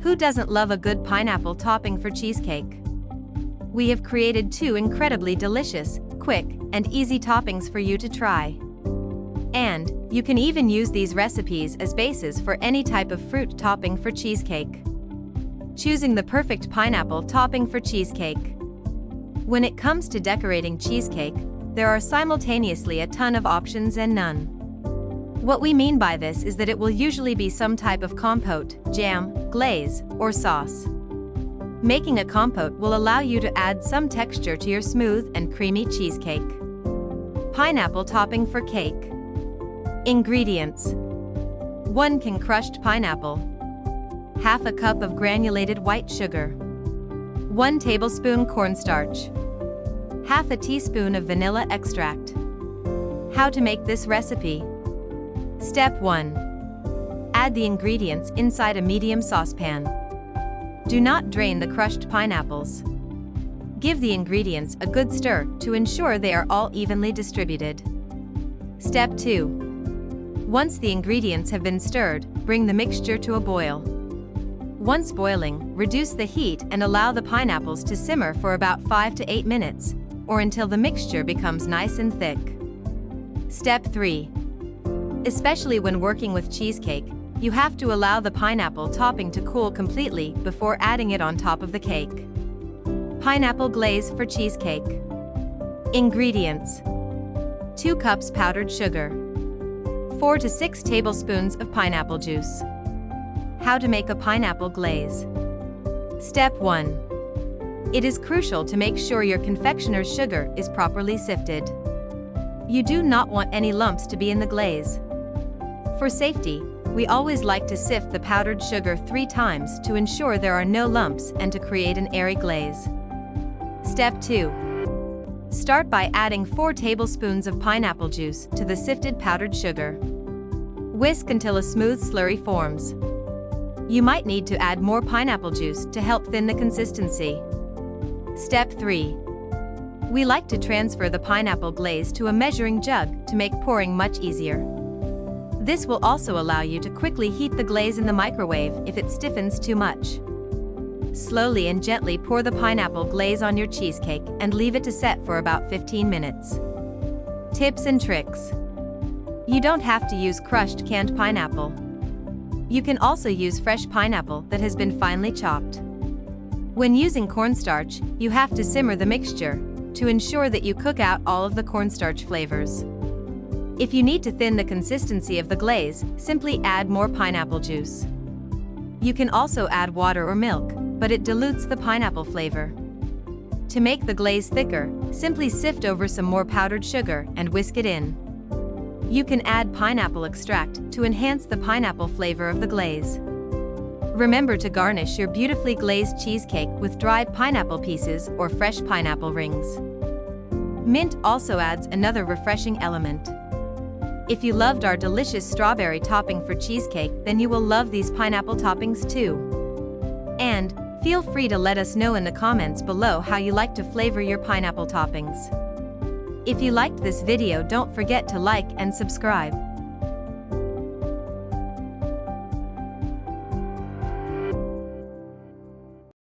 Who doesn't love a good pineapple topping for cheesecake? We have created 2 incredibly delicious, quick, and easy toppings for you to try. And you can even use these recipes as bases for any type of fruit topping for cheesecake. Choosing the perfect pineapple topping for cheesecake. When it comes to decorating cheesecake, there are simultaneously a ton of options and none. What we mean by this is that it will usually be some type of compote, jam, glaze, or sauce. Making a compote will allow you to add some texture to your smooth and creamy cheesecake. Pineapple topping for cake. Ingredients: 1 can crushed pineapple, half a cup of granulated white sugar, 1 tablespoon cornstarch, half a teaspoon of vanilla extract. How to make this recipe? Step 1. Add the ingredients inside a medium saucepan. Do not drain the crushed pineapples. Give the ingredients a good stir to ensure they are all evenly distributed. Step 2. Once the ingredients have been stirred, bring the mixture to a boil. Once boiling, reduce the heat and allow the pineapples to simmer for about 5 to 8 minutes, or until the mixture becomes nice and thick. Step 3. Especially when working with cheesecake, you have to allow the pineapple topping to cool completely before adding it on top of the cake. Pineapple glaze for cheesecake. Ingredients: 2 cups powdered sugar, 4 to 6 tablespoons of pineapple juice. How to make a pineapple glaze. Step 1. It is crucial to make sure your confectioner's sugar is properly sifted. You do not want any lumps to be in the glaze. For safety, we always like to sift the powdered sugar 3 times to ensure there are no lumps and to create an airy glaze. Step 2. Start by adding 4 tablespoons of pineapple juice to the sifted powdered sugar. Whisk until a smooth slurry forms. You might need to add more pineapple juice to help thin the consistency. Step 3. We like to transfer the pineapple glaze to a measuring jug to make pouring much easier. This will also allow you to quickly heat the glaze in the microwave if it stiffens too much. Slowly and gently pour the pineapple glaze on your cheesecake and leave it to set for about 15 minutes. Tips and tricks. You don't have to use crushed canned pineapple. You can also use fresh pineapple that has been finely chopped. When using cornstarch, you have to simmer the mixture to ensure that you cook out all of the cornstarch flavors. If you need to thin the consistency of the glaze, simply add more pineapple juice. You can also add water or milk, but it dilutes the pineapple flavor. To make the glaze thicker, simply sift over some more powdered sugar and whisk it in. You can add pineapple extract to enhance the pineapple flavor of the glaze. Remember to garnish your beautifully glazed cheesecake with dried pineapple pieces or fresh pineapple rings. Mint also adds another refreshing element. If you loved our delicious strawberry topping for cheesecake, then you will love these pineapple toppings too. And feel free to let us know in the comments below how you like to flavor your pineapple toppings. If you liked this video, don't forget to like and subscribe.